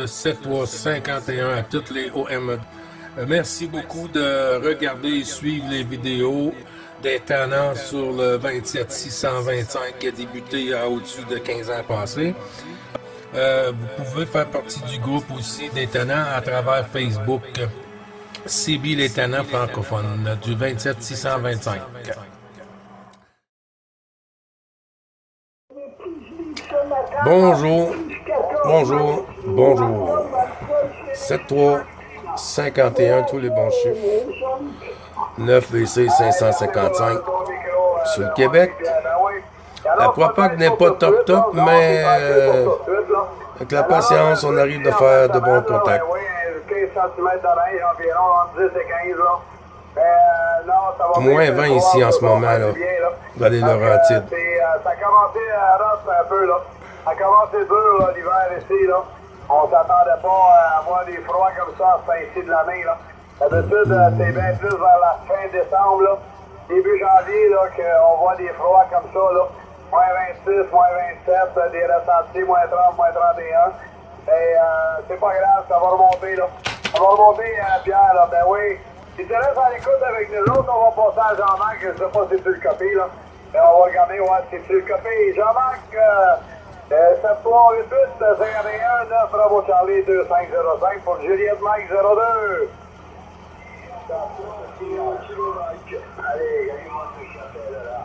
7351 à toutes les OM. Merci beaucoup de regarder et suivre les vidéos des tannants sur le 27625 qui a débuté au-dessus de 15 ans passés. Vous pouvez faire partie du groupe aussi des tannants à travers Facebook. CB les tannants francophones du 27625. Bonjour, bonjour, bonjour. 7351, tous les bons chiffres. 9 VC 555 sur le Québec. La propag n'est pas top, mais avec la patience, on arrive de faire de bons contacts. 15 cm d'oreille environ, entre 10 et 15 là. Moins 20 ici en ce moment, là. Dans les Laurentides. Ça a commencé à rentrer un peu, là. Ça a commencé dur, l'hiver ici, là. On s'attendait pas à avoir des froids comme ça à ce temps-ci de l'année, là. D'habitude, c'est bien plus vers la fin décembre, là. Début janvier, là, qu'on voit des froids comme ça, là. Moins 26, moins 27, des ressentis, moins 30, moins 31. Et c'est pas grave, ça va remonter, là. Ça va remonter, Pierre, là. Ben oui. Si tu restes à l'écoute avec nous autres, on va passer à Jean-Marc. Je sais pas si tu le copies, là. Mais on va regarder, ouais, si tu le copies. Jean-Marc, 7388 51 9 Bravo Charlie 2505 pour Juliette Mike 02. Allez, allez-moi te chapelle, là.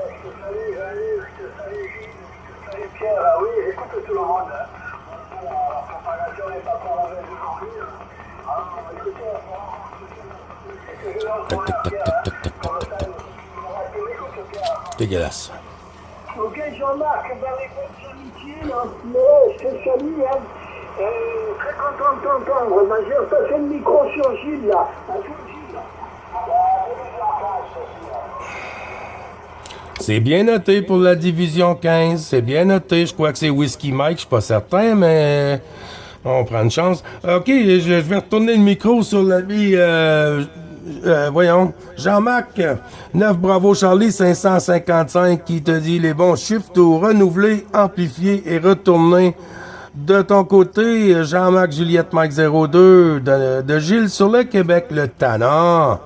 Je te salue, Jean-Luc, je te salue, Gilles, je te salue, Pierre. Oui, écoute tout le monde, hein. La propagation est encore en train aujourd'hui. Alors, écoutez, Dégueulasse. ok, Jean-Marc, dans les bonnes amitiés, là, je te salue, hein. Très content de t'entendre. J'ai passé le micro sur Gilles, là. À tout Gilles, là. C'est bien noté pour la division 15. C'est bien noté. Je crois que c'est Whisky Mike. Je suis pas certain, mais on prend une chance. OK, je vais retourner le micro sur l'ami... voyons. Jean-Marc, 9 Bravo Charlie 555 qui te dit les bons chiffres, tout renouveler, amplifier et retourner. De ton côté, Jean-Marc Juliette Mike 02 de Gilles sur le Québec, le tannant.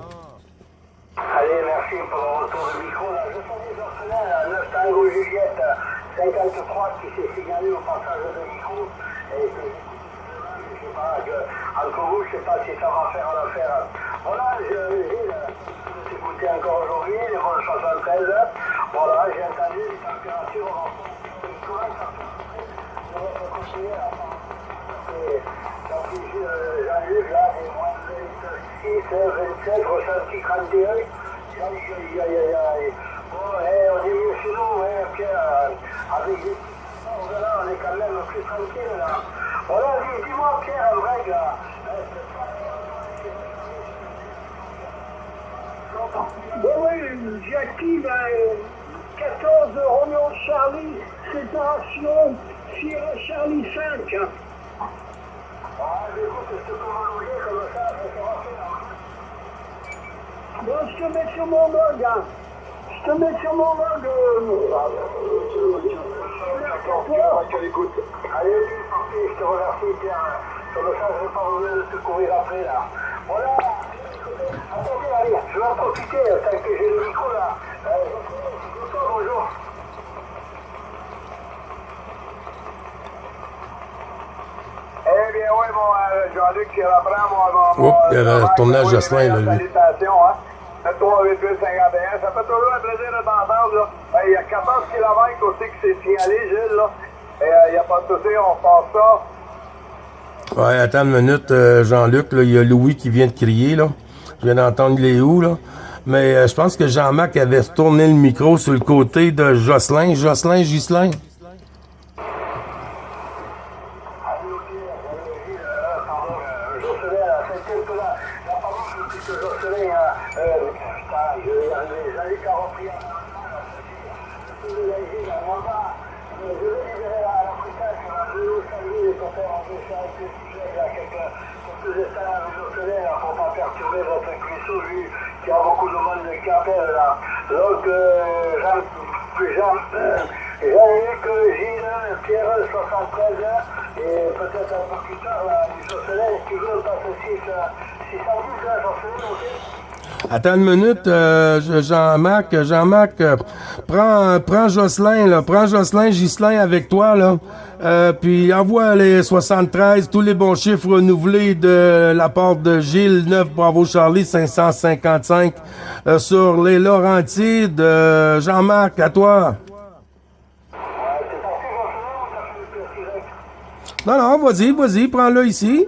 Allez, merci pour le retour de micro. Là, je suis des orphelins, là, 9 Tango Juliette 53 qui s'est signalé au passage de micro. Et que je sais pas, entre vous, je sais pas si ça va faire l'affaire. Voilà, Gilles, je t'écoutais encore aujourd'hui, les vols 73. Voilà, j'ai entendu les températures en on va continuer à Jean-Luc, là, des moins 26, 27, ressenti 31. Aïe, aïe, aïe, aïe. Bon, on est mieux chez nous, Pierre, avec des petits là, on est quand même plus tranquille, là. Voilà, dis-moi, Pierre, en règle, là. Oui, j'active 14 Romeo Charlie, séparation, Sierra Charlie 5. Ah, écoute, je te peux m'envoyer comme ça, ça va faire. Bon, je te mets sur mon log, hein. Je te mets sur mon log. Allez, parti, je te remercie, Pierre. Comme ça, je ne vais pas vous te courir après, là. Voilà. Attendez, allez, je vais en profiter, tant que j'ai le micro, là. Bonjour. Eh bien, oui, mon Jean-Luc qui reprend mon Il y avait un tournage Jocelyn, là, lui. Salutations, hein. 38851, ça fait toujours un plaisir de t'entendre, là. Il y a 14 km aussi qui s'est signalé, Gilles, là. Et il n'y a pas de souci, on passe ça. Ouais, attends une minute, Jean-Luc, là, il y a Louis qui vient de crier, là. Je viens d'entendre Léo, là. Mais je pense que Jean-Marc avait retourné le micro sur le côté de Jocelyn. Ghislain. Il y a beaucoup de monde qui appelle là. Donc, Jean-Luc, Gilles, Pierre 73, et peut-être peut-être un peu plus tard, les Jocelyn, si tu veux, parce que 610, Jocelyn, ok? Attends une minute, Jean-Marc, prends Jocelyn, là, prends Ghislain avec toi, là, puis envoie les 73, tous les bons chiffres renouvelés de la part de Gilles 9 Bravo Charlie 555 sur les Laurentides. Jean-Marc, à toi. C'est parti, Jocelyn, ou t'as fait le plus direct? Non, vas-y, prends-le ici.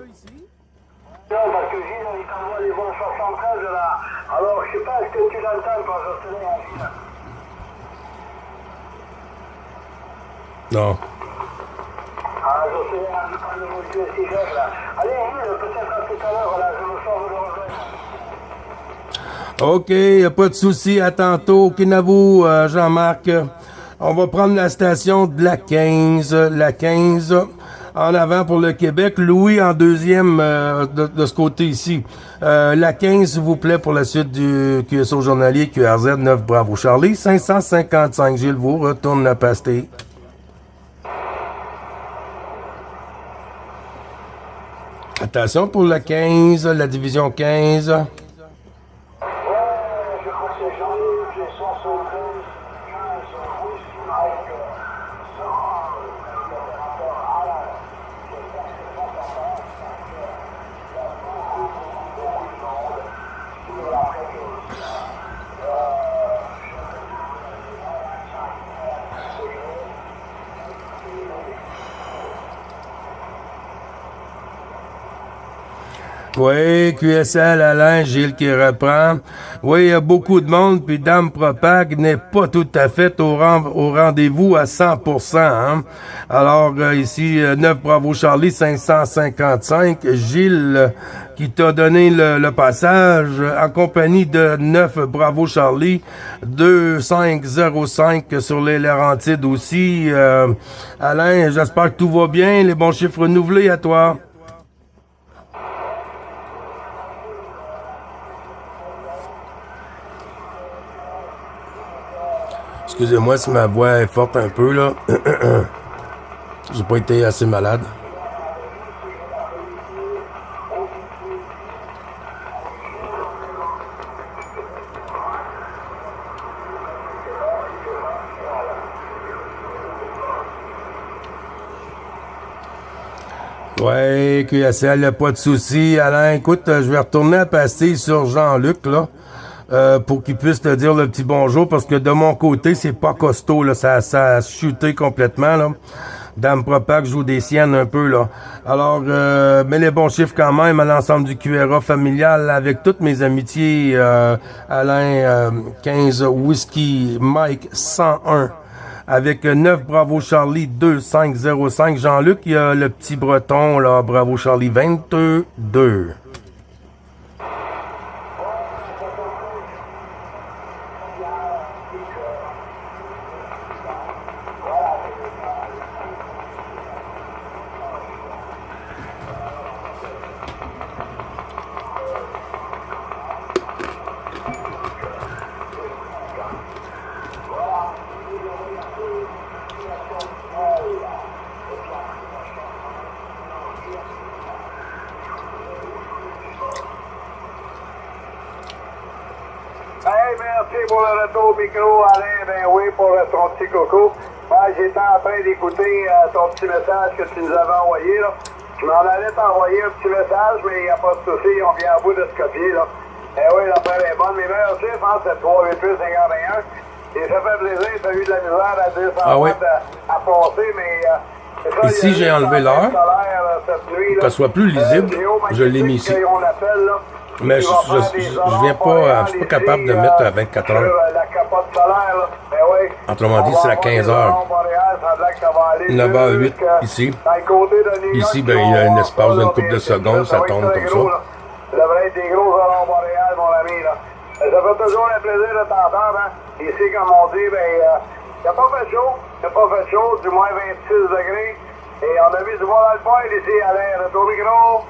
Non, parce que Gilles, il t'envoie les bons 73 de la... Alors, je sais pas, est-ce que tu l'entends quand Jocelyn a Gilles? Non. Ah, Jocelyn a dit pas de monsieur si jeune, là. Allez, Gilles, peut-être à tout à l'heure, là, je me sors de rejoindre. OK, y a pas de souci. À tantôt. Kinavou, Jean-Marc. On va prendre la station de la 15. La 15 en avant pour le Québec. Louis en deuxième de ce côté ici. La 15, s'il vous plaît, pour la suite du QSO journalier QRZ 9 Bravo Charlie. 555. Gilles vous retourne la pastille. Attention pour la 15, la division 15. Ouais, je crois que c'est Jean-Luc, j'ai 73, 15, Whisky Mike, 100, l'opérateur Alain. J'espère que c'est bon, ça passe, parce que il y a beaucoup de monde sur la fréquence. Oui, QSL, Alain, Gilles qui reprend. Oui, il y a beaucoup de monde, puis Dame Propag n'est pas tout à fait au rendez-vous à 100%. Hein? Alors, ici, 9 Bravo Charlie, 555. Gilles, qui t'a donné le passage, en compagnie de 9 Bravo Charlie, 2505 sur les Laurentides aussi. Alain, j'espère que tout va bien. Les bons chiffres renouvelés à toi. Excusez-moi si ma voix est forte un peu, là. J'ai pas été assez malade. Ouais, QSL, y'a pas de souci. Alain, écoute, je vais retourner à passer sur Jean-Luc, là. Pour qu'il puisse te dire le petit bonjour, parce que de mon côté, c'est pas costaud, là, ça a chuté complètement, là. Dame Propag joue des siennes un peu, là. Alors, mais les bons chiffres quand même à l'ensemble du QRA familial, avec toutes mes amitiés, Alain, 15, Whisky, Mike, 101, avec 9, Bravo Charlie, 2505, Jean-Luc, il y a le petit breton, là, Bravo Charlie, 22. Hey, merci pour le retour au micro, Alain. Ben oui, pour ton petit coco. Ouais, j'étais en train d'écouter ton petit message que tu nous avais envoyé, là. Je m'en allais t'envoyer un petit message, mais il n'y a pas de souci, on vient à bout de se copier, là. Eh oui, l'affaire est bonne. Mes meilleurs chiffres, hein, c'est 3, 8, 8, 51. Et ça fait plaisir, t'as eu de la misère à dire ça oui. à passer, mais... c'est ça, Ici, j'ai enlevé l'heure, pour qu'elle soit plus lisible. Je l'ai mis ici. Mais je viens pas, je suis pas capable de mettre à 24 heures. Autrement dit, c'est à 15 heures. 9h08 ici. Ici, ben, il y a un espace d'une couple de secondes, ça tombe comme ça. Ça devrait être des gros aurons boréales, mon ami, là. Ça fait toujours un plaisir de t'entendre, hein. Ici, comme on dit, ben, il n'a pas fait chaud. Il n'a pas fait chaud, du moins 26 degrés. Et on a mis du bois dans le poêle ici, Alain. Retour micro.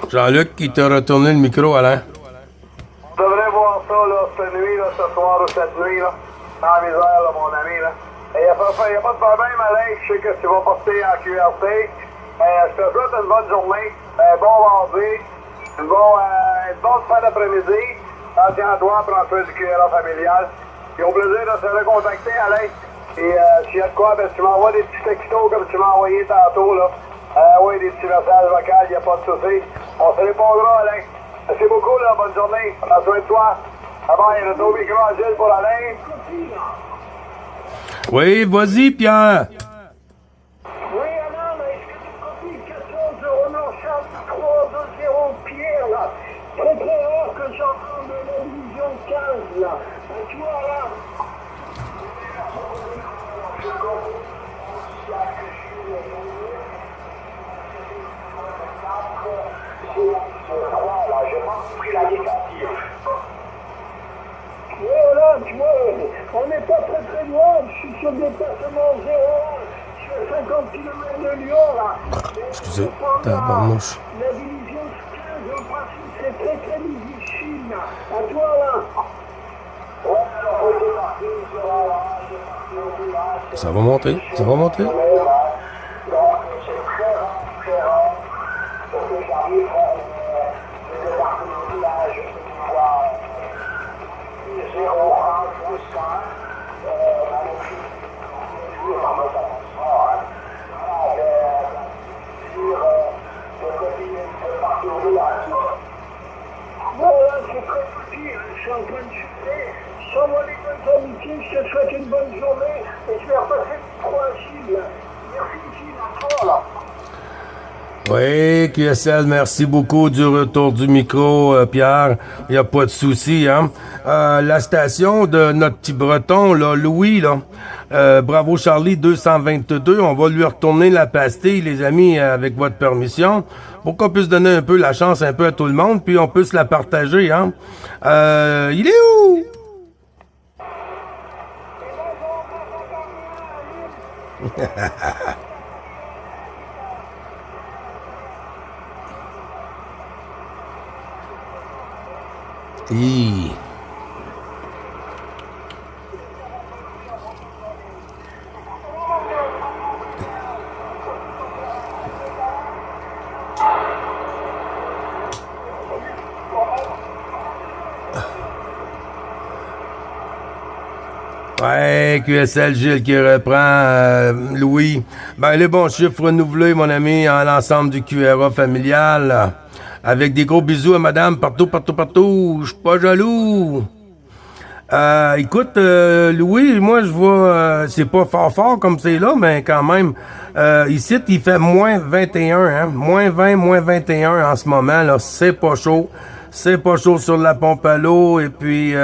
Jean-Luc, qui t'a retourné le micro, Alain. On devrait voir ça, là, cette nuit, là, ce soir ou cette nuit, là. Dans la misère, là, mon ami, là. Il n'y a pas de problème, Alain. Je sais que tu vas porter en QRT. Je te souhaite une bonne journée, un bon mardi, une bonne fin d'après-midi. Tiens-toi, prends soin du QRA familial. Puis au plaisir de se recontacter, Alain. Et s'il y a de quoi, ben, tu m'envoies des petits textos comme tu m'as envoyé tantôt, là. Oui, des petits messages vocaux, il n'y a pas de souci. On se répondra, Alain. Merci beaucoup, là. Bonne journée. Prends soin de toi. Bye-bye. Retour au micro à Gilles pour Alain. Oui, vas-y, Pierre. Oui, Alain, mais est-ce que tu copies 14 de Renault Charles 320 Pierre, là? Très très rare que j'entende la division 15, là. Tu vois, là. Voilà, tu vois, on n'est pas très très loin, je suis sur le déplacement 01, je suis à 50 km de Lyon, là. Excusez, tabarnouche. La division 15, en principe, c'est très très difficile, là. À toi, là. Ça va monter, ça va monter. Voilà, c'est très petit, je suis en train de chuter. Sans les bonnes amitiés, je te souhaite une bonne journée et je vais repasser 3 à Gilles. Merci Gilles, à toi là. Oui, QSL, merci beaucoup du retour du micro, Pierre. Il n'y a pas de souci, hein. La station de notre petit breton, là, Louis, là, Bravo Charlie 222, on va lui retourner la pastille, les amis, avec votre permission, pour qu'on puisse donner un peu la chance un peu à tout le monde, puis on peut se la partager, hein. Il est où? Hi. Ouais, QSL Gilles qui reprend, Louis. Ben, les bons chiffres renouvelés, mon ami, en l'ensemble du QRA familial. Avec des gros bisous à madame partout. Je suis pas jaloux. Écoute, Louis, moi je vois, c'est pas fort comme c'est là, mais quand même, ici il fait moins 21, hein, moins 20, moins 21 en ce moment, là, c'est pas chaud sur la pompe à l'eau, et puis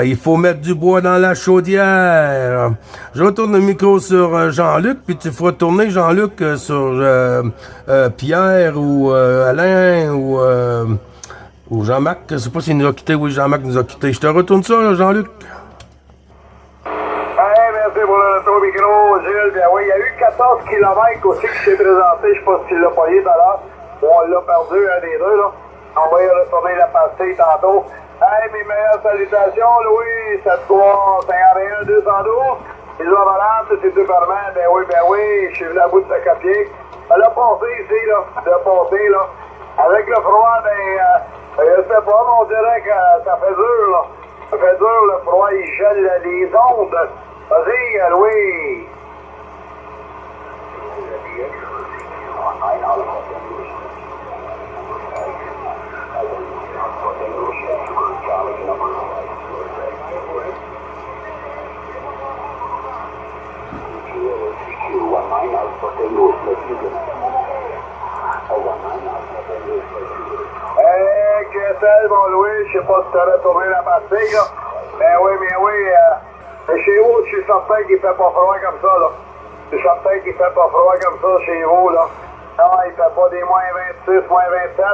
il faut mettre du bois dans la chaudière. Je retourne le micro sur Jean-Luc, puis tu feras tourner Jean-Luc sur Pierre ou Alain ou Jean-Marc. Je sais pas s'il nous a quittés. Oui, Jean-Marc nous a quittés. Je te retourne ça, Jean-Luc. Merci pour le retour au micro, Gilles. Bien oui, il y a eu 14 km aussi qui s'est présenté. Je sais pas si tu l'as payé tout à l'heure. Bon, on l'a perdu, un des deux, là. On va y retourner la pastille tantôt. Hey, mes meilleures salutations, Louis, 7351 212. Les avalanches, c'est deux permanents. Ben oui, je suis venu à bout de ce copier. Elle a passé ici, là, avec le froid, je sais pas, mais on dirait que ça fait dur, là. Ça fait dur, le froid, il gèle les ondes. Vas-y, Louis. QSL, mon Louis, je sais pas si tu as retourné la pastille, là. Mais oui, mais chez vous, je suis certain qu'il fait pas froid comme ça, là. Je suis certain qu'il fait pas froid comme ça chez vous, là. Non, il fait pas des moins 26, moins 27.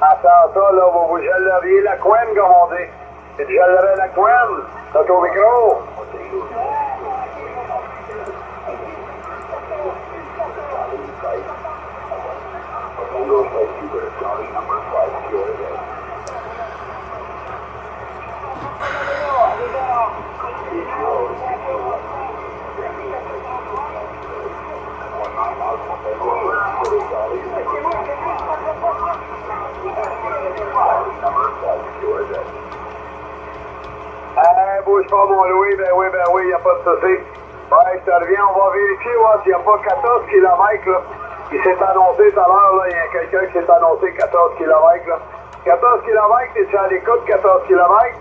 Attends ça, là, vous gèleriez la couenne, comme on dit. Tu gèlerais la couenne, là, au micro. Bouge pas, mon Louis. Ben oui, y a pas de souci. Ouais, je te reviens. On va vérifier, voir s'il n'y a pas 14 km, là. Il s'est annoncé tout à l'heure, là. Il y a quelqu'un qui s'est annoncé 14 km, là. 14 km, es-tu à l'écoute, 14 km?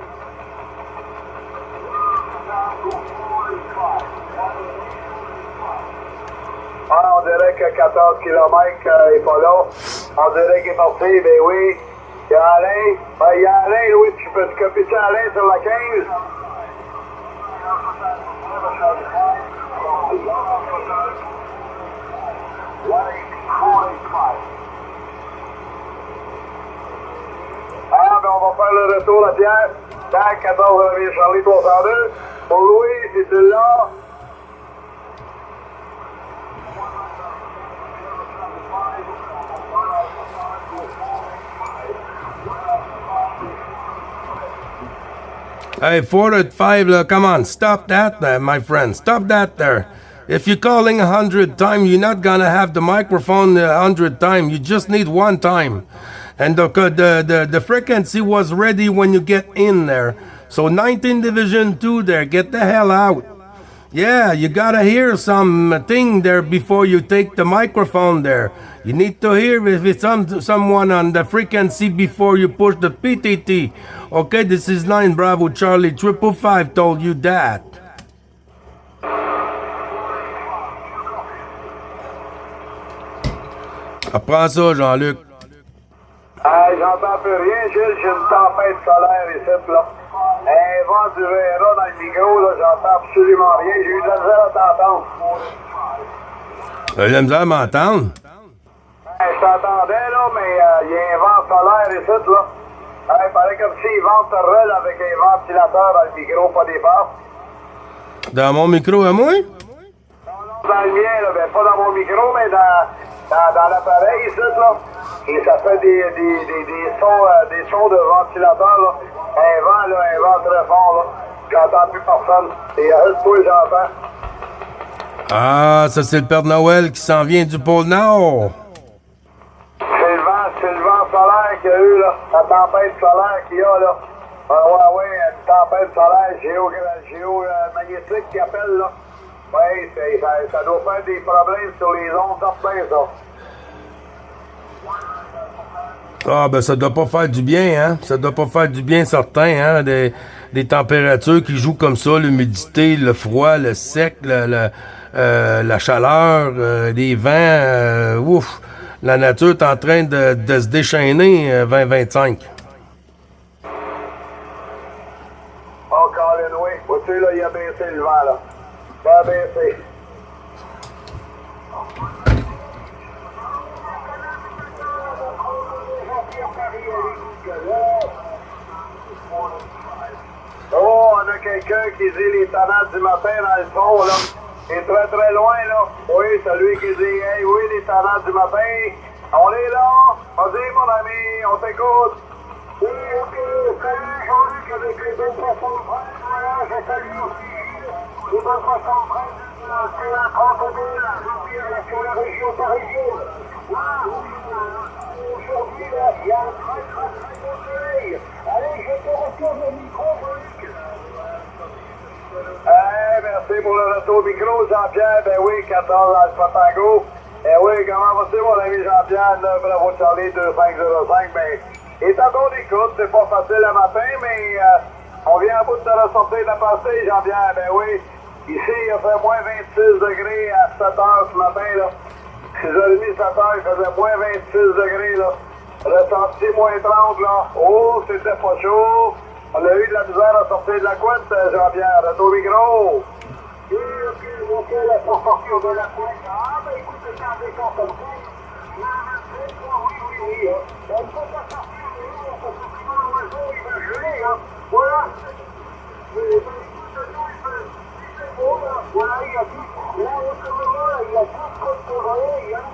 Ah, on dirait que 14 km est pas là. On dirait qu'il est parti, ben oui. Il y a Alain. Ben, il y a Alain, Louis, tu peux te copier Alain sur la 15? Ah, ben on va faire le retour à Pierre. Pierre, 14 Charlie 302. Pour Louis, si tu l'as. Hey, 405, come on, stop that there, my friend. Stop that there. If you're calling 100 times, you're not gonna have the microphone 100 times. You just need one time. And the frequency was ready when you get in there. So 19 Division 2 there, get the hell out. Yeah, you gotta hear something there before you take the microphone there. You need to hear if it's someone on the frequency before you push the PTT. Okay, this is 9 Bravo Charlie 555 told you that. Apprends ça, Jean-Luc. J'entends plus rien, Gilles. J'ai une tempête solaire ici, là. Un vent du Vera dans le micro, là. J'entends absolument rien. J'ai eu de la misère à t'entendre. J'ai de la misère à m'entendre. Je t'entendais, là, mais il y a un vent solaire ici, là. Il paraît comme s'il venterait avec un ventilateur dans le micro, pas des baffes. Dans mon micro à moi? Non, dans le mien, là. Ben, pas dans mon micro, mais dans l'appareil ici, là. Et ça fait des sons de ventilateur, là. Un vent très fort, là. J'entends plus personne. Et juste toi, j'entends. Ah, ça c'est le Père Noël qui s'en vient du pôle Nord. C'est le vent solaire qu'il y a eu, là. La tempête solaire qu'il y a, là. Ouais, une tempête solaire géomagnétique qui appelle, là. Ouais, ça doit faire des problèmes sur les ondes certains, ça. Ah, ben ça doit pas faire du bien, hein? Ça doit pas faire du bien, certain, hein? Des températures qui jouent comme ça, l'humidité, le froid, le sec, la chaleur, les vents, ouf! La nature est en train de se déchaîner, 2025. Oh, Colin, oui. Vois-tu, là, il a baissé le vent, là. Il a baissé. Oh, on a quelqu'un qui dit les tannants du matin dans le fond, là. Il est très très loin, là. Oui, c'est lui qui dit, hey, oui, les tannants du matin. On est là. Vas-y, mon ami, on t'écoute. Oui, ok. Salut, Jean-Luc, avec les bonnes façons de prendre. Voilà, je salue aussi. Les bonnes façons de prendre. C'est la 32, là, sur la région parisienne. Aujourd'hui, là, il y a un très beau soleil. Allez, je te retourne le micro, Jean-Luc. Merci pour le retour micro, Jean-Pierre. Ben oui, 14 Alpha Tango. Oui, comment vas-tu, mon ami Jean-Pierre? Bravo Charlie 2505. Ben, et tantôt d'écoute, c'est pas facile le matin, mais on vient à bout de te ressortir de la passée, Jean-Pierre. Ben oui, ici, il a fait moins 26 degrés à 7 heures ce matin, là. 6h30, 7 heures, il faisait moins 26 degrés, là. Ressenti moins 30, là. Oh, c'était pas chaud. On a eu de la misère à sortir de la couette, Jean-Pierre. Retour au micro. Oui, ok, là, pour sortir de la couette. Ah, ben écoute, c'est un décor comme ça. Oui. On ne peut pas sortir de l'eau, parce que sinon l'oiseau, il va geler, hein. Voilà. Mais ben écoute, nous, il fait beau, là. Voilà, il y a tout. Là, autrement, il y a tout comme soleil, hein.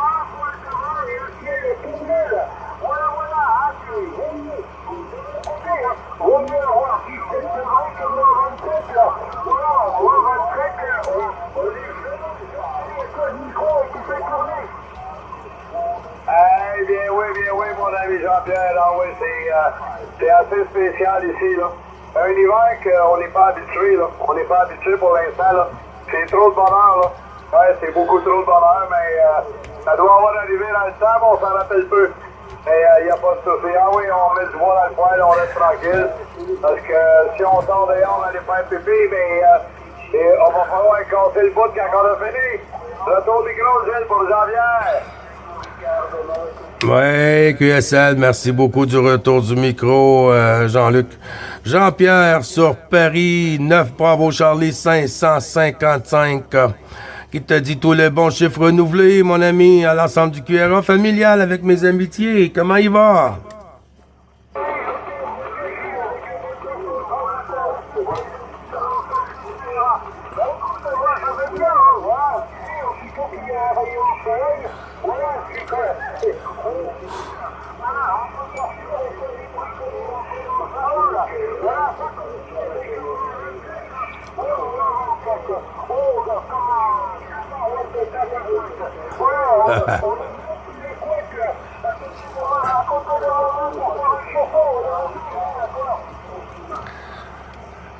Ah, pour le terrain, et le ciel est tout bleu, là. Voilà, ah, c'est génial. On vient voir si c'est vrai que moins 27 là. Voilà, moins 27 là. On est jeune, le micro et tout fait tourner. bien oui, mon ami Jean-Pierre. Ah oui, c'est assez spécial ici, là. Un hiver qu'on n'est pas habitué, là. On n'est pas habitué pour l'instant, là. C'est trop de bonheur, là. Ouais, c'est beaucoup trop de bonheur, mais ça doit avoir arrivé dans le temps, mais on s'en rappelle peu. Mais il n'y a pas de souci. Ah oui, on met du bois dans le poêle, on reste tranquille. Parce que si on sort dehors, on va aller faire pipi, mais on va falloir casser le bout quand on a fini. Retour micro, Gilles, pour Jean-Pierre. Ouais, QSL, merci beaucoup du retour du micro, Jean-Luc. Jean-Pierre sur Paris, 9 Bravo Charlie 555, qui te dit tous les bons chiffres renouvelés, mon ami, à l'ensemble du QRA familial avec mes amitiés. Comment il va?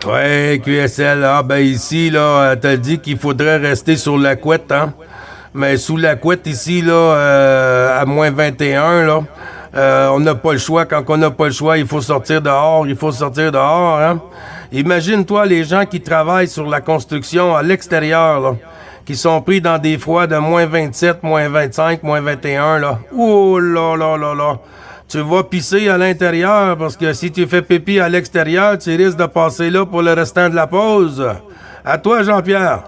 Ouais, QSL, ah ben ici, là, t'as dit qu'il faudrait rester sur la couette, hein? Mais sous la couette ici, là, à moins 21, là, on n'a pas le choix. Quand on n'a pas le choix, il faut sortir dehors, hein? Imagine-toi les gens qui travaillent sur la construction à l'extérieur, là, qui sont pris dans des froids de moins 27, moins 25, moins 21, là. Oh là là là là! Tu vas pisser à l'intérieur, parce que si tu fais pipi à l'extérieur, tu risques de passer là pour le restant de la pause. À toi, Jean-Pierre.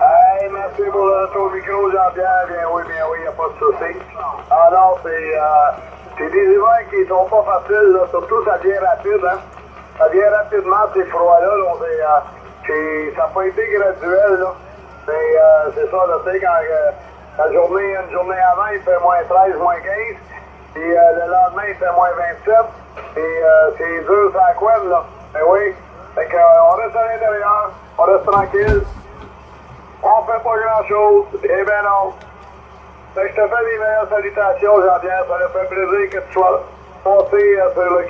Hey, merci pour le retour au micro, Jean-Pierre. Bien oui, il n'y a pas de souci. Ah non, c'est des hivers qui sont pas faciles, là. Surtout, ça vient rapide, hein. Ça vient rapidement, ces froids-là. Là. Ça n'a pas été graduel, là. Mais c'est ça, là, tu sais, quand une journée avant, il fait moins 13, moins 15. Puis le lendemain, il fait moins 27. Et c'est dur, ça couenne, là. Mais oui. Fait qu'on reste à l'intérieur, on reste tranquille. On fait pas grand-chose. Eh ben non. Fait que je te fais les meilleures salutations, Jean-Pierre. Ça me fait plaisir que tu sois passé sur le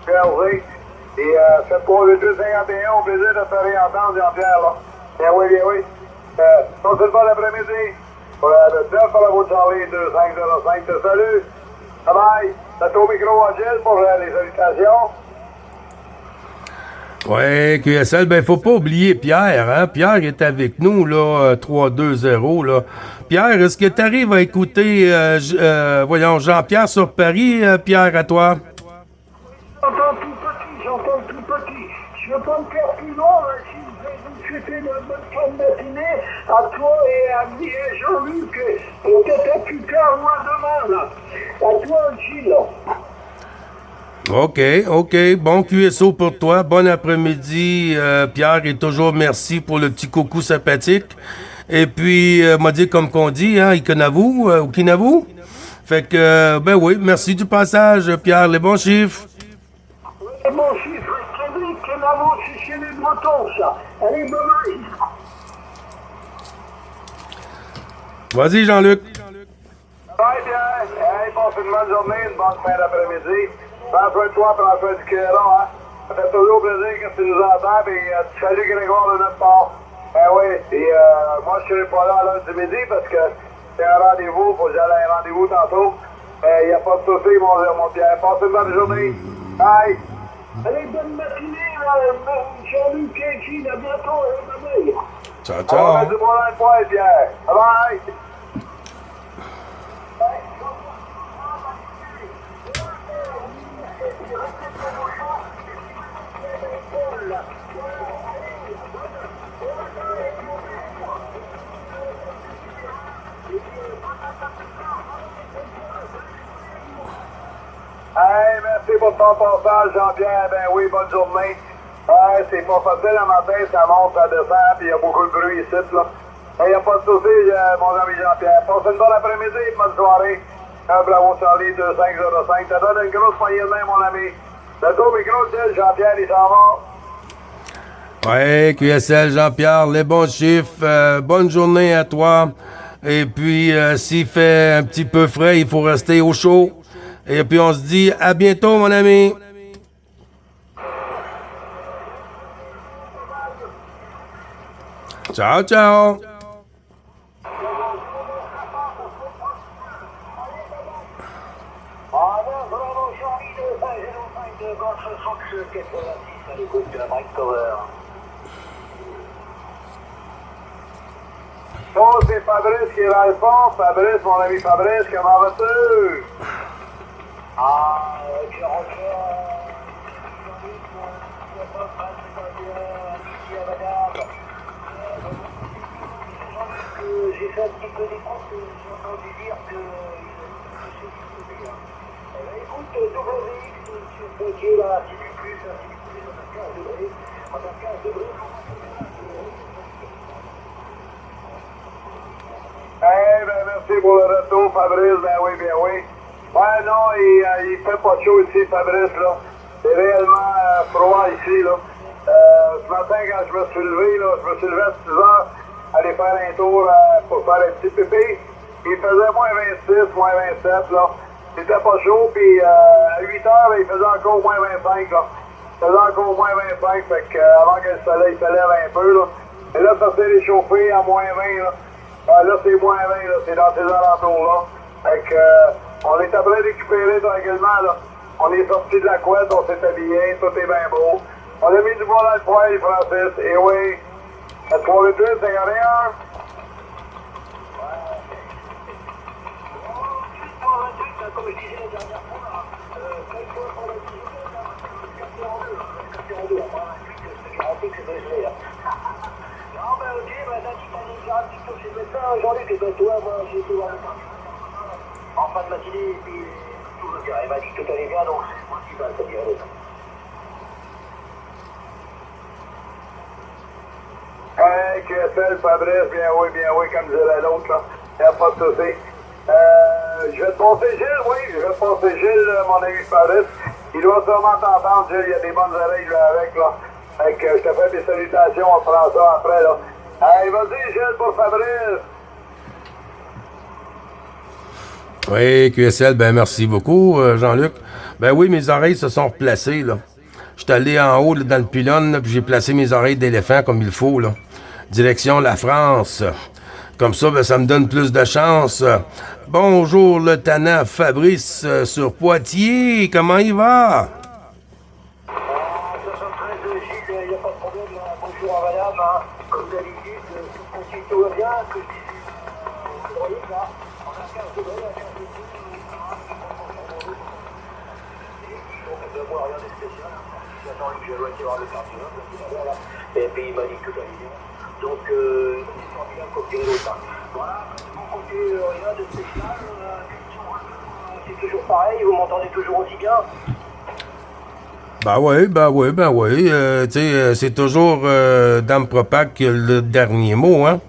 QRZ. Et cette 3-2-51, au plaisir de te réentendre, Jean-Pierre, là. Bien oui. Passez le bon après-midi. Pour le 9 à la voie de Charlie 2505. Te salue. Bye bye. C'est au micro à Gilles pour les salutations. Ouais, QSL, ben faut pas oublier Pierre, hein? Pierre est avec nous, là, 3-2-0, là. Pierre, est-ce que tu arrives à écouter, voyons, Jean-Pierre sur Paris, Pierre, à toi? J'entends tout petit. Je ne veux pas me faire plus long, hein, si vous avez souhaité une bonne fin de matinée à toi et à Jean-Luc, et peut-être plus tard, moi demain, là. À toi, Gilles. OK. Bon QSO pour toi. Bon après-midi, Pierre, et toujours merci pour le petit coucou sympathique. Et puis, m'a dit comme qu'on dit, hein, Ikonavou, ou Kinavou. Fait que, ben oui, merci du passage, Pierre. Les bons chiffres. Les bons chiffres, très vite, Kinavou, c'est chez les Bretons, ça. Allez, bye. Vas-y, Jean-Luc. Bye, Pierre. Hey, passe une bonne journée, une bonne fin d'après-midi. Prends soin de toi, prends soin du Kéron, hein. Ça fait toujours plaisir que tu nous entends, et tu salues Grégoire de notre part. Oui, et moi je serai pas là à l'heure du midi parce que c'est un rendez-vous, faut que j'aille à un rendez-vous tantôt. Il n'y a pas de souci, mon Pierre. Passe une bonne journée. Bye! Allez, bonne matinée, Jean-Luc et Gilles, à bientôt, bye. Ciao. On va mettre du bois dans le poêle, Pierre. Bye bye! Hey, merci pour ton passage, Jean-Pierre. Ben oui, bonne journée. Ouais, c'est pas facile le matin, ça monte, ça descend, puis il y a beaucoup de bruit ici, là. Il n'y a pas de souci, mon ami Jean-Pierre. Passe une bonne après-midi, bonne soirée. Un Bravo Charlie 2505. Ça donne une grosse poignée de main, mon ami. Le dos micro, Jean-Pierre, il s'en va. Ouais, QSL Jean-Pierre, les bons chiffres. Bonne journée à toi. Et puis, s'il fait un petit peu frais, il faut rester au chaud. Et puis, on se dit à bientôt, mon ami. Ciao, ciao. Bravo Charlie 2505 de Golf Fox 86 à l'écoute de Mike Cover. Oh, c'est Fabrice qui est dans le fond. Fabrice, mon ami Fabrice, comment vas-tu? Ah, je reviens. J'ai fait un petit peu d'écoute, j'ai entendu dire que écoute, WX sur Poitiers, là, c'est du plus, on a 15 degrés. On a 15 degrés. Eh ben, merci pour le retour, Fabrice. Ben oui, bien oui. Ouais, non, il fait pas chaud ici, Fabrice, là. C'est réellement froid ici, là. Ce matin, quand je me suis levé, là, je me suis levé à 6 heures, aller faire un tour pour faire un petit pipi. Il faisait moins 26, moins 27, là. C'était pas chaud, puis à 8 heures, là, il faisait encore moins 25, là. Il faisait encore moins 25, fait que avant que le soleil se lève un peu, là. Et là, ça s'est réchauffé à moins 20, là. Là, c'est moins 20, là. C'est dans ces alentours-là. Fait que, on est après récupérer tranquillement, là. On est sorti de la couette, on s'est habillé, tout est bien beau. On a mis du bois dans le poêle, Francis. Et oui, à 3-8, 51. Comme je disais la dernière fois, quelques fois pour la on va c'est garanti que c'est gelé, là. Non, ben ok, ben là, tu t'en es un petit peu chez le médecin, Jean-Luc, et ben toi, moi, j'ai été voir le médecin en fin de matinée, et puis tout va bien. Il m'a dit que tout allait bien, donc c'est moi qui va te dire les temps. Hey, QSL, Fabrice, bien oui, comme dirait l'autre, là. Il n'y a pas de souci. Je vais te passer Gilles, oui, je vais te passer Gilles, mon ami Fabrice. Il doit sûrement t'entendre, Gilles, il y a des bonnes oreilles là, avec, là. Fait que je te fais des salutations, on prend ça après, là. Hey, vas-y, Gilles, pour Fabrice. Oui, QSL, ben merci beaucoup, Jean-Luc. Ben oui, mes oreilles se sont replacées, là. Je suis allé en haut, là, dans le pylône, là, puis j'ai placé mes oreilles d'éléphant comme il faut, là. Direction la France. Comme ça, ben, ça me donne plus de chance. Bonjour, le tannant Fabrice sur Poitiers. Comment il va? 73 Gilles, il n'y a pas de problème, bonjour à madame, hein. Comme d'habitude, tout va bien, que vous voyez là, on a 15 degrés, à 15 degrés, donc moi, rien de spécial, j'attends que je dois aller voir le cardiologue, et puis il m'a dit que tout allait bien, donc il sent bien copier l'autre. Voilà, de mon côté, rien de spécial, c'est toujours pareil, vous m'entendez toujours aussi bien? Ben oui. Tu sais, c'est toujours Dame Propag qui a le dernier mot, hein.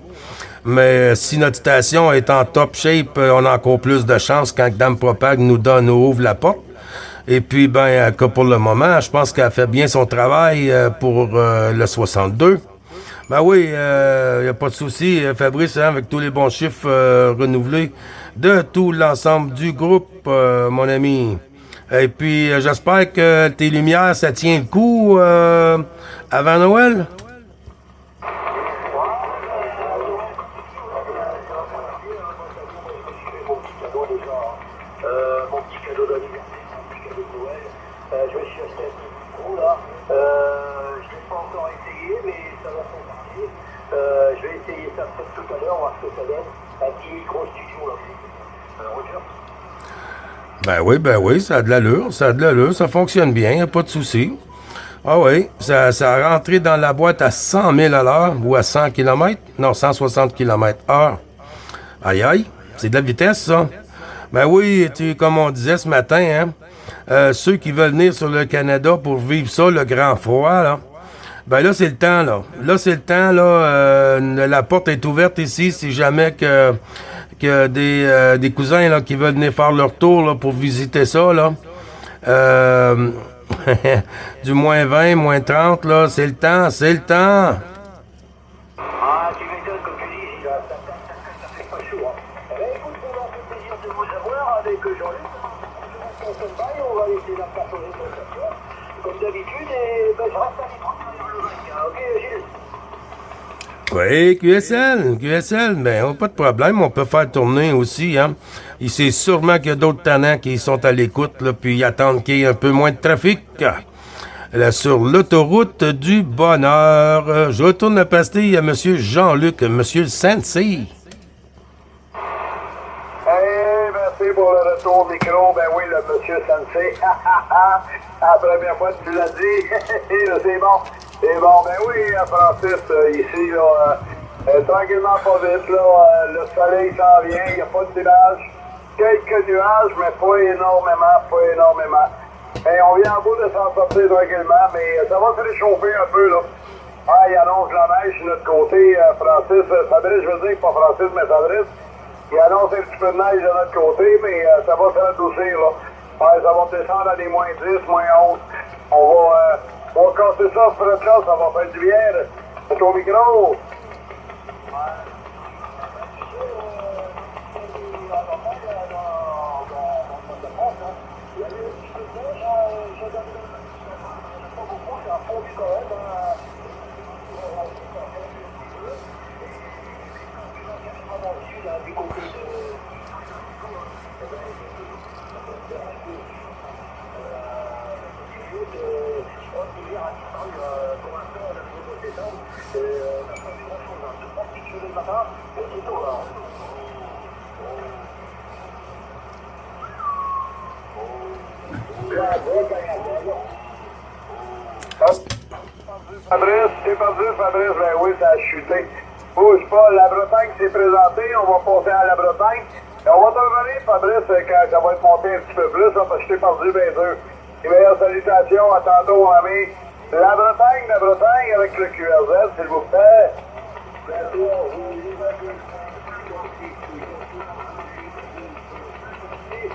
Mais si notre station est en top shape, on a encore plus de chance quand Dame Propag nous ouvre la porte. Et puis, ben, que pour le moment, je pense qu'elle fait bien son travail pour le 62. Ben oui, y a pas de souci, Fabrice, hein, avec tous les bons chiffres renouvelés de tout l'ensemble du groupe, mon ami. Et puis, j'espère que tes lumières, ça tient le coup avant Noël. Mon petit cadeau d'anniversaire, mon petit cadeau de Noël. Je me suis acheté un petit micro là. Je ne l'ai pas encore essayé, mais ça va s'en parler. Je vais essayer ça peut-être tout à l'heure, voir ce que ça donne. Un petit micro studio là. Roger. Ben oui, ça a de l'allure, ça fonctionne bien, y a pas de souci. Ah oui, ça a rentré dans la boîte à 100 000 à l'heure ou à 100 km? Non, 160 km/h. Aïe, c'est de la vitesse, ça. Ben oui, comme on disait ce matin, hein, ceux qui veulent venir sur le Canada pour vivre ça, le grand froid, là, Ben là, c'est le temps, là. Là, c'est le temps, là. La porte est ouverte ici si jamais que des cousins là, qui veulent venir faire leur tour là, pour visiter ça, là. Euh, du -20, -30, là, c'est le temps, c'est le temps. Ah, tu m'étonnes, comme tu dis, ça fait pas chaud. Hein. Eh bien, écoute, ça m'a fait plaisir de vous avoir avec Jean-Luc. On se baille, on va laisser la place aux négociations. Comme d'habitude, et ben, je reste à l'écoute sur le 20. Ok, Gilles? Oui, QSL, ben, pas de problème, on peut faire tourner aussi, hein. Et c'est sûrement qu'il y a d'autres tannants qui sont à l'écoute, là, puis ils attendent qu'il y ait un peu moins de trafic. Là, sur l'autoroute du bonheur, je retourne la pastille à Monsieur Jean-Luc, Monsieur Sensei. Hey, merci pour le retour au micro. Ben oui, le monsieur Sensei. La première fois que tu l'as dit. C'est bon. C'est bon. Ben oui, Francis, ici, là, tranquillement pas vite, là, le soleil s'en vient, il n'y a pas de nuages. Quelques nuages, mais pas énormément. Et on vient en bout de s'en sortir tranquillement, mais ça va se réchauffer un peu, là. Ah, il annonce la neige de notre côté, Francis, Fabrice, je veux dire, pas Francis, mais Fabrice. Il annonce un petit peu de neige de notre côté, mais ça va se radoucir, là. Ouais, ça va descendre à des -10, -11. On va casser ça sur le chat, ça va faire du bien. C'est au micro. Fabrice, t'es perdu, Fabrice? Ben oui, ça a chuté. Bouge pas, la Bretagne s'est présentée, on va passer à la Bretagne. Et on va te revenir, Fabrice, quand ça va être monté un petit peu plus, là, parce que je t'ai perdu, bien sûr. Et meilleures salutations, à tantôt, mon ami. La Bretagne, avec le QRZ, s'il vous plaît.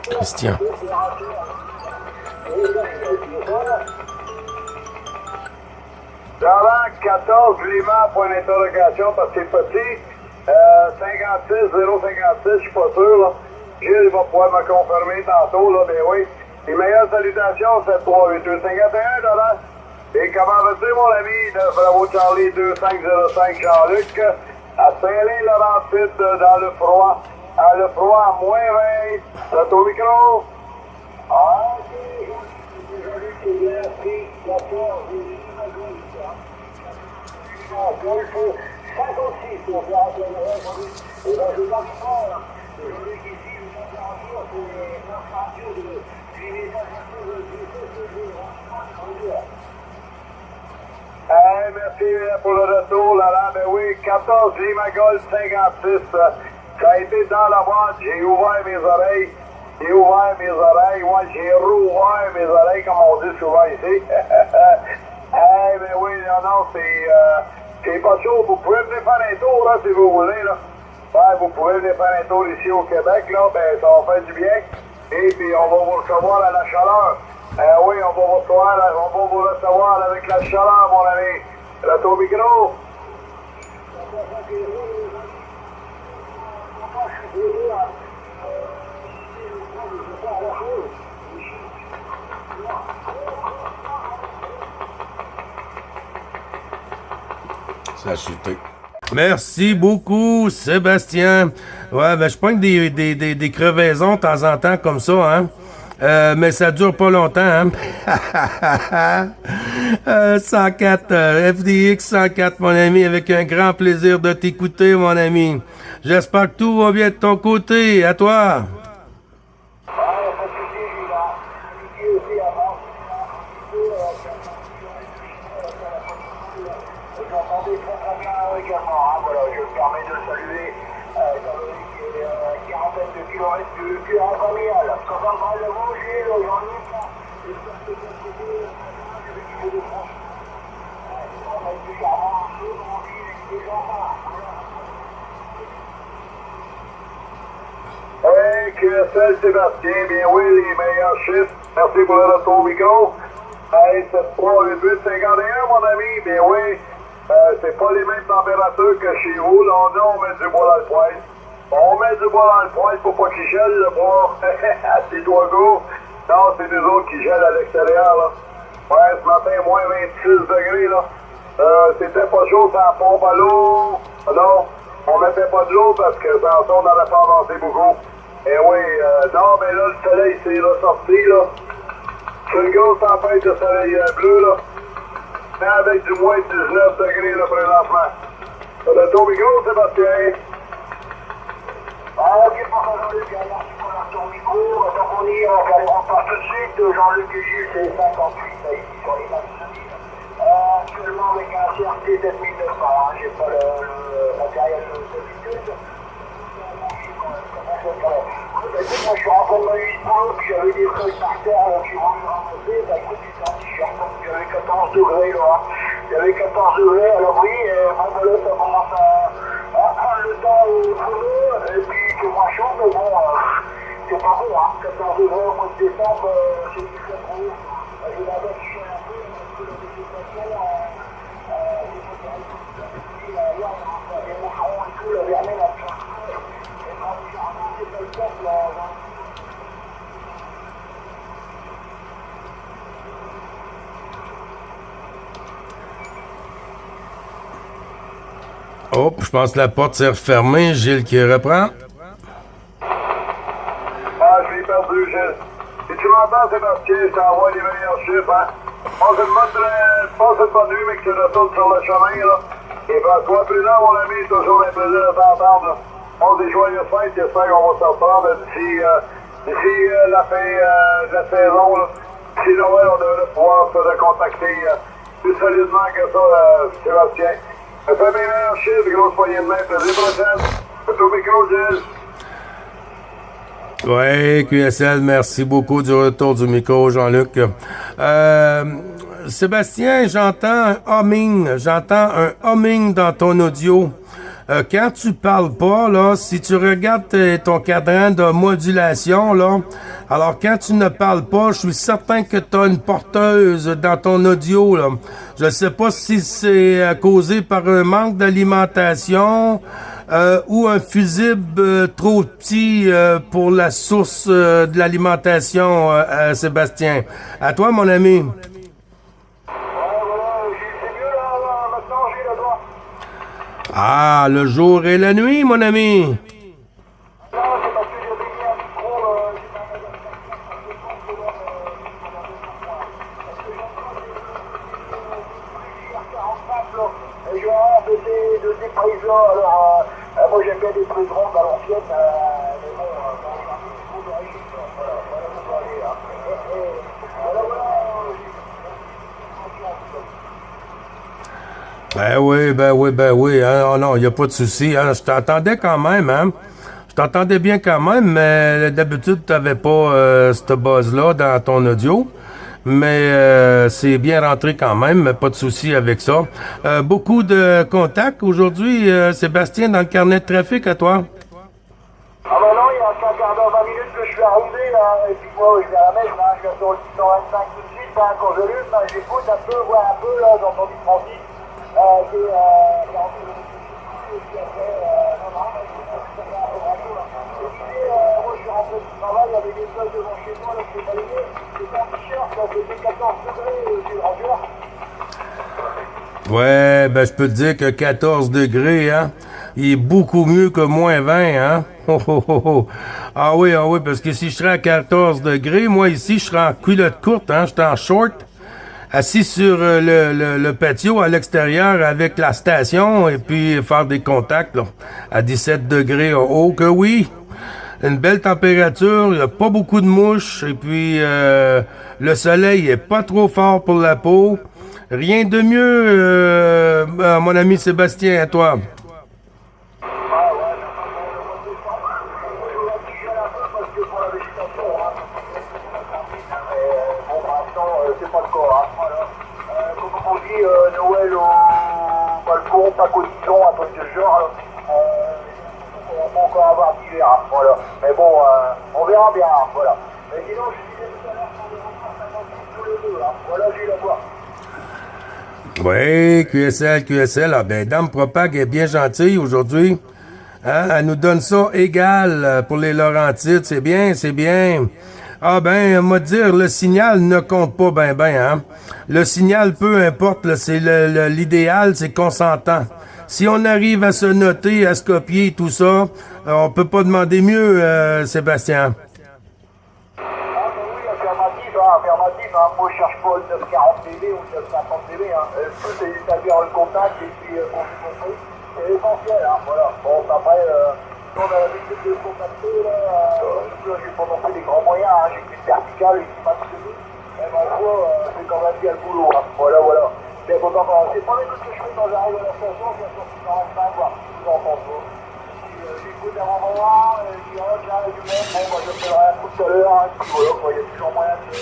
Christian. Jean-Luc 14, Lima, point d'interrogation, parce que c'est petit. 56, 056, je suis pas sûr, là. Gilles va pouvoir me confirmer tantôt, là, ben oui. Les meilleures salutations, c'est 382 51 $. Et comment vas-tu, mon ami, de Bravo Charlie 2505 Jean-Luc, à Saint-Lin-Laurentide, dans le froid, à -20. C'est au micro. Ah, ok. Jean-Luc, c'est bien pris. D'accord, il faut 56 pour faire un peu de aujourd'hui. Et ben, je marche pas, là. Aujourd'hui, ici, le température, c'est une température de 8 merci pour le retour, Laurent. Ben oui, 14 Lima Golf 56. Ça a été dans la boîte. J'ai ouvert mes oreilles. Ouais, j'ai rouvert mes oreilles, comme on dit souvent ici. Ben oui, non, c'est pas chaud. Vous pouvez venir faire un tour, là, si vous voulez, là. Ouais, vous pouvez venir faire un tour ici au Québec, là. Ben, ça va faire du bien. Et puis, on va vous recevoir à la chaleur. Oui, on va vous recevoir avec la chaleur, mon ami. Retour au micro. Ça a chuté. Merci beaucoup, Sébastien. Ouais, ben, je pogne des crevaisons de temps en temps comme ça, hein. Mais ça dure pas longtemps, hein. 104, FDX 104, mon ami, avec un grand plaisir de t'écouter, mon ami. J'espère que tout va bien de ton côté. À toi. Hey, QSL Sébastien, bien oui, les meilleurs chiffres. Merci pour le retour au micro. Hey, c'est 3,851, mon ami, bien oui. C'est pas les mêmes températures que chez vous. Là, on met du bois dans le poêle. On met du bois dans le poêle pour pas qu'il gèle le bois. C'est toi, go. Non, c'est nous autres qui gèlent à l'extérieur, là. Ouais, ce matin, moins 26 degrés, là. C'était pas chaud, ça la pompe à l'eau. Non, on mettait pas de l'eau parce que sans ça, on n'aurait pas avancé beaucoup. Et oui, non, mais là, le soleil s'est ressorti, là. C'est une grosse tempête de soleil bleu, là. Mais avec du moins 19 degrés, là, présentement. Le tour micro, Sébastien. Ah, ok, pour Jean-Luc, merci pour ton micro. Donc on part tout de suite. Jean-Luc et Gilles, c'est 58 là, ici sur les Maxi. Actuellement avec un CRT 7900, hein, j'ai pas le matériel d'habitude. Moi je suis rentré de ma nuit de boulot, puis j'avais des feuilles par terre qui voulaient ramasser. Bah écoute, j'avais 14 degrés là. J'avais 14 degrés à l'abri, et bon, bah là ça commence à prendre le temps au fourneau, et puis c'est moins chaud, mais bon, c'est pas bon, hein. 14 degrés au mois de décembre, c'est du très trop. Je vais d'abord toucher un peu, parce que la végétation, les moucherons et tout, la vermine, la pierre. Et dans les jardins, c'est pas le top, là. Oh, je pense que la porte s'est refermée. Gilles qui reprend. Ah, je l'ai perdu, Gilles. Si tu m'entends, Sébastien, je t'envoie les meilleurs chiffres, hein. Passe une bonne nuit, mais que tu retournes sur le chemin, là. Et ben, toi, présent, mon ami, toujours un plaisir de t'entendre, là. On se dit joyeuses fêtes, j'espère qu'on va se reprendre d'ici la fin de la saison, là. D'ici Noël, on devrait pouvoir se recontacter plus solidement que ça, Sébastien. Fais mes meilleurs chiffres, grosse poignée de main, plaisir prochaine. C'est au micro, Gilles. Oui, QSL, merci beaucoup du retour du micro, Jean-Luc. Sébastien, j'entends un humming dans ton audio. Quand tu parles pas, là, si tu regardes ton cadran de modulation, là, alors quand tu ne parles pas, je suis certain que tu as une porteuse dans ton audio, là. Je sais pas si c'est causé par un manque d'alimentation ou un fusible trop petit pour la source de l'alimentation, Sébastien. À toi, mon ami. Ah, le jour et la nuit, mon ami. De ces prises-là, alors moi j'aime bien des prises rondes à l'ancienne, mais bon, Ben oui, hein? Oh non, il n'y a pas de souci, hein? Je t'entendais quand même, hein? Je t'entendais bien quand même, mais d'habitude, tu n'avais pas cette buzz-là dans ton audio. Mais c'est bien rentré quand même, mais pas de souci avec ça. Beaucoup de contacts aujourd'hui, Sébastien, dans le carnet de trafic à toi? Ah ben non, il y a un quart d'heure, 20 minutes que je suis arrivé, là, et puis moi, je vais à la messe, là, je vais sur le 625 tout de suite, hein, quand je l'allume, là, j'écoute un peu, voir un peu, là, j'ai entendu Francis, j'ai entendu et puis après, non, c'est un peu radio, là. Et puis, moi, je suis rentré du travail avec des feuilles devant chez moi, là, je suis balayé, c'était un t-shirt, là, c'était 14 degrés, chez le rangeur. Ouais, ben je peux te dire que 14 degrés, hein, il est beaucoup mieux que moins 20, hein. Ah oui, parce que si je serais à 14 degrés, moi ici, je serais en culotte courte, hein, je serais en short, assis sur le patio à l'extérieur avec la station et puis faire des contacts, là, à 17 degrés. Oh que oui! Une belle température, il n'y a pas beaucoup de mouches et puis le soleil est pas trop fort pour la peau. Rien de mieux, mon ami Sébastien, à toi. C'est pas le cas, hein. Voilà. Comme on dit, Noël au compte, pas condition, un truc de ce genre. Là. On va encore avoir d'hiver, hein, voilà. Mais bon, on verra bien, hein, voilà. Mais sinon, je disais tout à l'heure qu'on est vraiment 56 tous les deux, hein. Voilà, j'ai la voix. Oui, QSL. Ah ben, Dame Propag est bien gentille aujourd'hui. Hein? Elle nous donne ça égal pour les Laurentides. C'est bien, c'est bien. Ah ben, on va dire, le signal ne compte pas hein. Le signal, peu importe, là, c'est l'idéal, c'est qu'on s'entend. Si on arrive à se noter, à se copier, tout ça, on peut pas demander mieux, Sébastien. Ah ben oui, affirmatif, hein. Moi je cherche pas le 940 dB ou le 950 dB, hein. Le tout c'est d'établir le contact et puis qu'on s'y compris. C'est essentiel, hein, voilà. Bon, après, si on a l'habitude de contacter, là, j'ai pas non plus des grands moyens, hein. J'ai qu'une verticale et qui passe dessus. Mais ma foi, c'est quand même bien le boulot, hein. Voilà. C'est pas les trucs que je fais quand j'arrive à la station, bien sûr, je suis en train de voir ce que vous en pensez. J'écoute un moment, je dis, oh, tiens, du même, bon, moi, je ferai un coup tout à l'heure, hein, puis voilà, quoi, il y a toujours moyen de...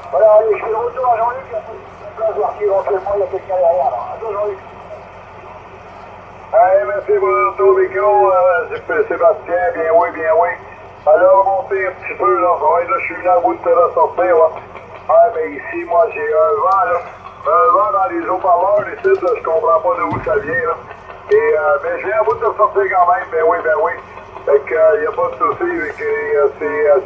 Voilà, allez, je fais le retour à Jean-Luc, et après, je vais voir si éventuellement il y a quelqu'un derrière, là. Attends, Jean-Luc. Allez, merci pour le retour, micro, Sébastien, bien oui. Alors, remonter un petit peu, là, ouais, là, je suis venu à bout de te ressortir, là. Ouais, mais ici, moi, j'ai un vent, là. Un vent dans les haut-parleurs, ici, là, je comprends pas d'où ça vient, là. Et, ben, je viens à bout de te ressortir quand même, ben oui. Fait que, y a pas de souci, si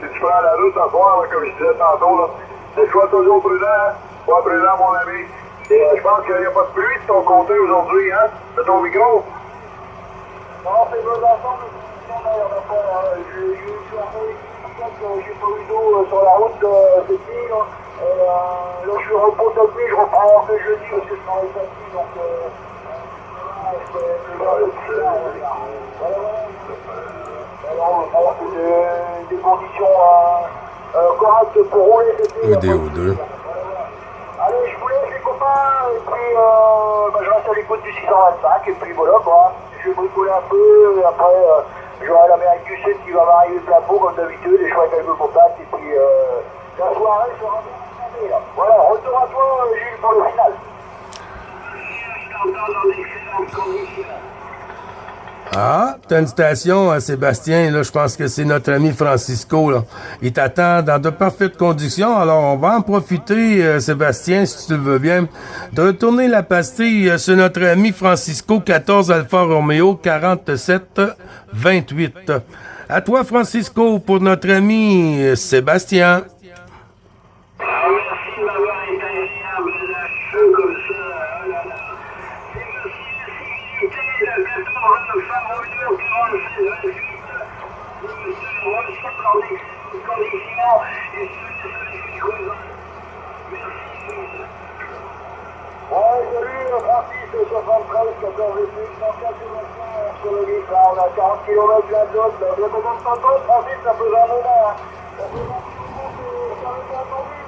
tu prends la route ce soir, là, comme je disais tantôt, là, c'est soit toujours prudent, soit prudent, mon ami. Et, je pense qu'il n'y a pas de pluie de ton côté aujourd'hui, hein, de ton micro. Non, c'est bon ensemble, il n'y en a pas, j'ai pas eu d'eau sur la route cette nuit, là. Là, je suis au repos cette nuit, je reprends ce jeudi parce que je travaille samedi, donc alors, c'est des conditions correctes pour rouler cette nuit. OD. Allez, je vous laisse les copains, et puis je reste à l'écoute du 625, et puis voilà, quoi. Je vais bricoler un peu, et après, j'aurai l'Amérique du Sud qui va m'arriver plein pot, comme d'habitude, et je ferai quelques contacts, et puis la soirée sera bien entamée, là. Voilà, retour à toi, Gilles, pour le final. Ah, t'as une station, Sébastien, là, je pense que c'est notre ami Francisco, là. Il t'attend dans de parfaites conditions, alors on va en profiter, Sébastien, si tu le veux bien, de retourner la pastille sur notre ami Francisco, 14 Alpha Romeo, 47 28. À toi, Francisco, pour notre ami Sébastien. Merci de m'avoir été agréable, la cheveux comme ça, oh là là. C'est le 14 Alpha Romeo 46 28. Je ressens les conditions et je suis content. Merci. Ouais, salut, Francis, 73, 14 études, 104 sur le livre, là, on a 40 km l'un de l'autre, bien content de t'entendre, Francis, ça faisait un moment, hein. Ça faisait un moment que ça avait pas entendu,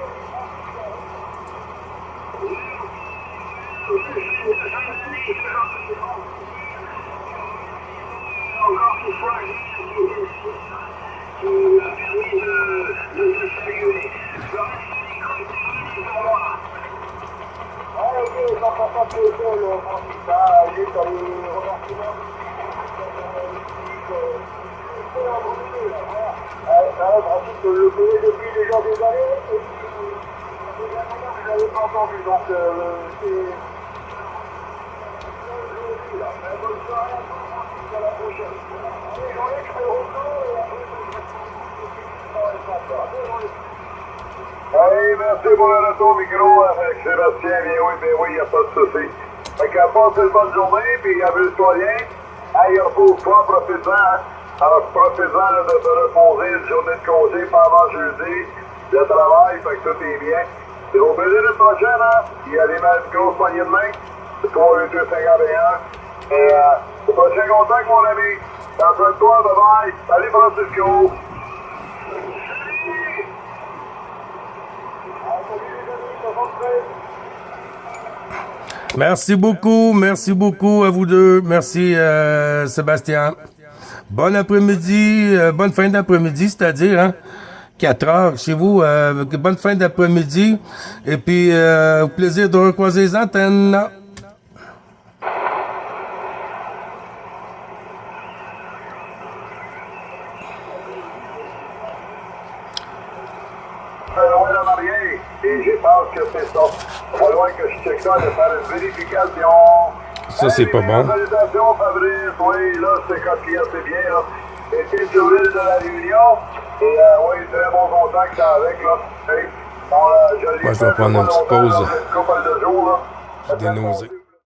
Encore une fois, qui m'a permis de te saluer. Je reste pour moi. Ah, ok, 100% PSL, Francis, juste à les remerciements. Francis, je le connais depuis déjà des années, et puis, ça faisait un moment que je l'avais pas entendu, donc, c'est... Bonne soirée à tous, Francis, à la prochaine. Allez, Jean-Luc, je fais le retour, et après, Allez, merci pour le retour micro avec Sébastien. Ben oui, il n'y a pas de souci. Fait qu'à passer une bonne journée, puis amuse-toi bien. Hey, repose-toi, profite-en. Hein. Alors, profite-en de te reposer une journée de congé pendant jeudi. Le travail, fait que tout est bien. C'est au plaisir de prochaine, hein. Il y a des mêmes grosses poignées de main. C'est 3, 2, 51. Et au prochain contact, mon ami. Prends soin de toi, bye-bye. Salut, Francisco. Merci beaucoup à vous deux. Merci, Sébastien. Bon après-midi, bonne fin d'après-midi, c'est-à-dire, hein, 4 heures chez vous. Bonne fin d'après-midi. Et puis, au plaisir de recroiser les antennes. oui. Et je pense que c'est ça. Il va falloir que je check ça, de faire une vérification. Ça, c'est pas bon. Salutations, Fabrice. Oui, là, c'est quand c'est bien, là. C'était sur l'île de la Réunion. Et oui, très bon contact avec, là. Hey, bon, Moi, je vais prendre une petite pause. Une couple de jours, là. Des nausées.